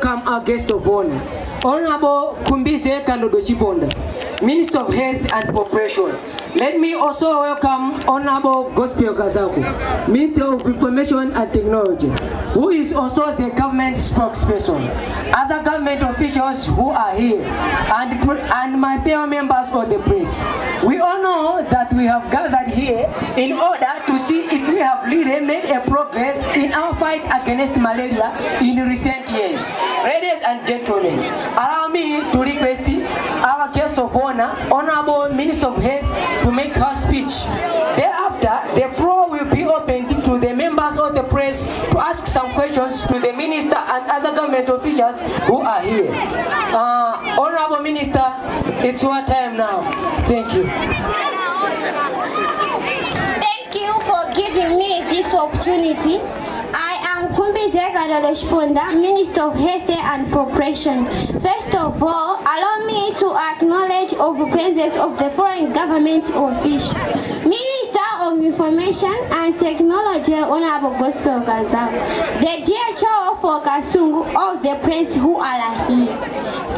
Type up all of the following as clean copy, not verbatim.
welcome our guest of honor, Honorable Kumbize Kandodo Chiponda, Minister of Health and Population. Let me also welcome Honorable Gospel Kasungu, Minister of Information and Technology, who is also the government spokesperson, other government officials who are here, and my fellow members of the press. We all know that we have gathered here in order to see if we have really made a progress in our fight against malaria in recent years. Ladies and gentlemen, allow me to request our guest of honor, Honorable Minister of Health, to make her speech. Thereafter, the floor will be opened to the members of the press to ask some questions to the minister and other government officials who are here. Honorable Minister, it's your time now. Thank you. Thank you for giving me this opportunity. I am Kumbize Kandodo, Minister of Health and Population. First of all, allow me to acknowledge the presence of the foreign government official, Minister of Information and Technology, Honorable Gospel Kasungu, the DHO for Kasungu, of the press who are here.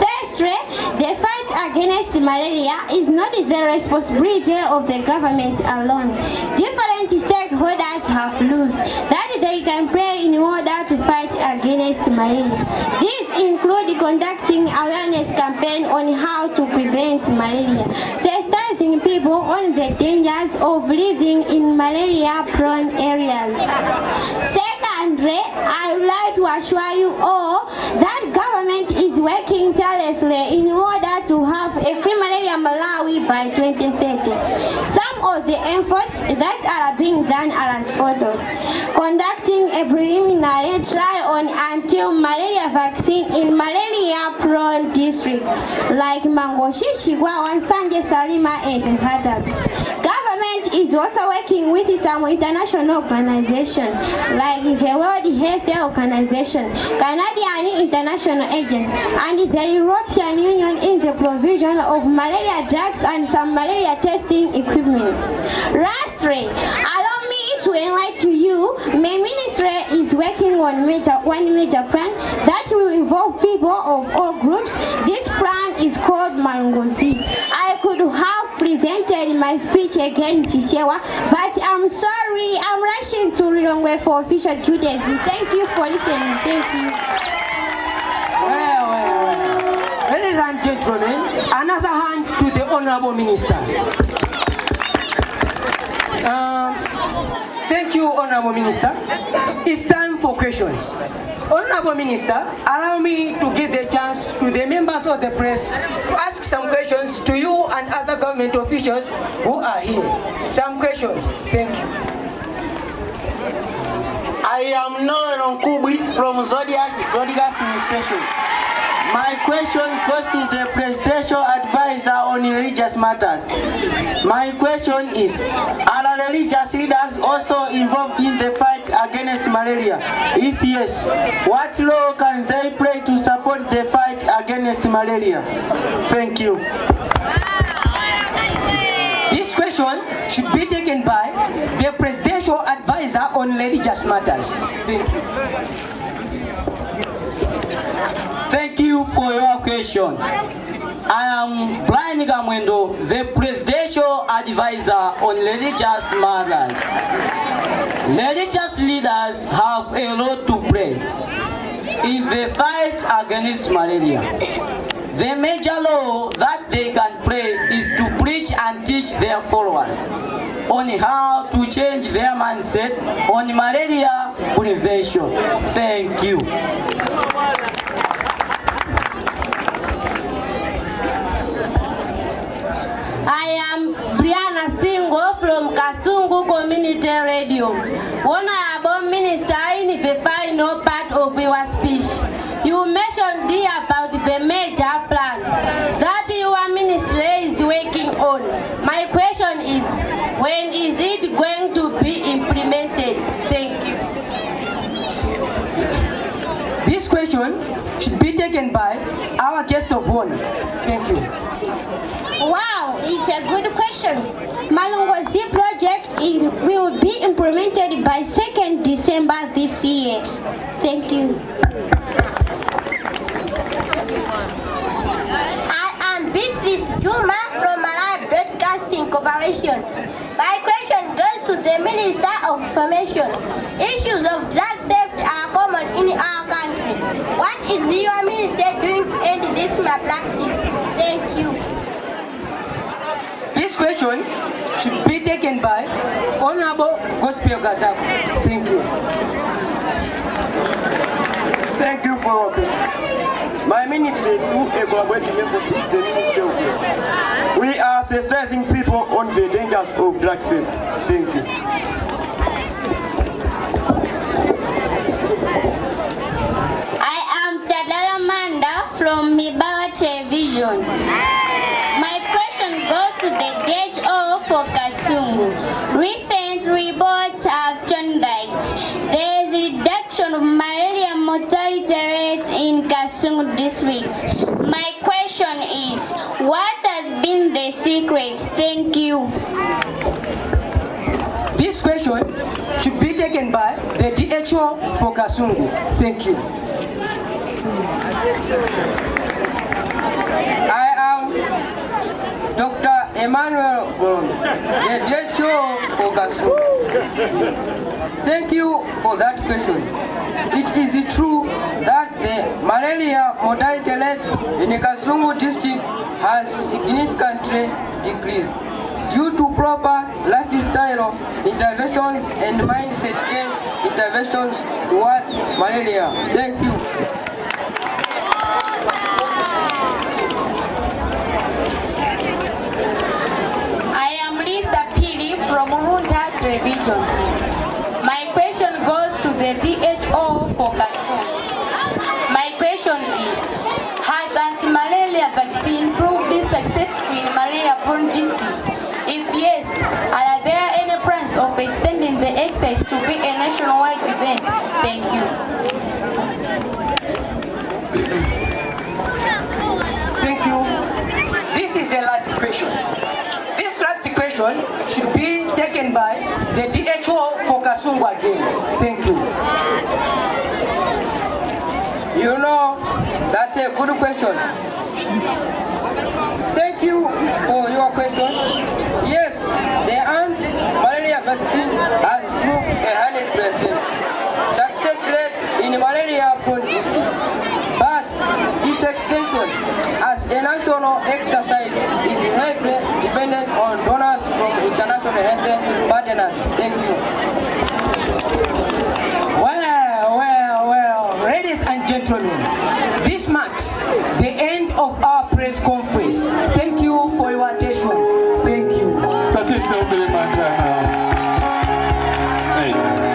Firstly, the fight against malaria is not the responsibility of the government alone. Different stakeholders have rules that they can play in order to fight against malaria. These include conducting awareness campaign on how to prevent malaria, sensitizing people on the dangers of living in malaria-prone areas. Secondly, I would like to assure you all that government is working tirelessly in order to have a free malaria Malawi by 2030. Some of the efforts that are being done are as follows: conducting a preliminary trial on anti-malaria vaccine in malaria-prone districts like Mangoshi, Shigwa, Sanje, Sarima, and Nkatabi. Government is also working with some international organizations like the World Health Organization, Canadian International Agency, and the European Union in the provision of malaria drugs and some malaria testing equipment. Lastly, allow me to enlighten you, my ministry is working on one major plan that will involve people of all groups. This plan is called Malungozi. I could have presented my speech again to Shewa, but I'm sorry, I'm rushing to Rilongwe for official duties. Thank you for listening. Thank you. Well. Ladies and gentlemen, another hand to the Honorable Minister. Thank you, Honorable Minister. It's time for questions. Honorable Minister, allow me to give the chance to the members of the press to ask some questions to you and other government officials who are here. Some questions. Thank you. I am Noel Nkubwi from Zodiac Broadcasting Station. My question goes to the presidential advisor on religious matters. My question is, are religious leaders also involved in the fight against malaria? If yes, what role can they play to support the fight against malaria? Thank you. This question should be taken by the presidential advisor on religious matters. Thank you. Thank you for your question. I am Brian Gamwendo, the presidential advisor on religious matters. Religious leaders have a role to play in the fight against malaria. The major role that they can play is to preach and teach their followers on how to change their mindset on malaria prevention. Thank you. I am Brianna Singo from Kasungu Community Radio. Honorable Minister, in the final part of your speech, you mentioned about the major plan that your ministry is working on. My question is, when is it going to be implemented? Thank you. This question should be taken by our guest of honor. Thank you. Wow, it's a good question. Malungozi project will be implemented by 2nd December this year. Thank you. of Information. Issues of drug theft are common in our country. What is your minister doing to end this malpractice? Thank you. This question should be taken by Honorable Gospel Kasungu. Thank you. Thank you for your question. My ministry do a collaborative effort with the Ministry of Health. We are sensitizing people on the dangers of drug theft. Thank you. I am Tadala Manda from Mibawa Television. My question goes to the DHO for Kasungu. Recent reports have shown that there is a reduction of malaria mortality rate in Kasungu district. My question is, what has been the secret? Thank you. This question should be taken by the DHO for Kasungu. Thank you. I am Dr. Emmanuel Goron, the DHO for Kasungu. Thank you for that question. It is true that the malaria mortality rate in the Kasungu district has significantly decreased due to proper lifestyle interventions and mindset change interventions towards malaria. Thank you. I am Lisa Pili from Runta Television. My question goes to the DHO for Kasungu. My question is, has anti-malaria vaccine proved successful in malaria-prone districts? If yes, are there any plans of extending the exercise to be a nationwide event? Thank you. Thank you. This is the last question. This last question should be taken by the DHO for Kasungu again. Thank you. You know, that's a good question. Thank you for your question. Yes, the anti-malaria vaccine has proved 100% success rate in malaria-prone district. But its extension as a national exercise is heavily dependent on donors from international health partners. Thank you. Well, ladies and gentlemen, this marks the end of our press conference. Thank you for your attention. Thank you. Tatito Bilimata.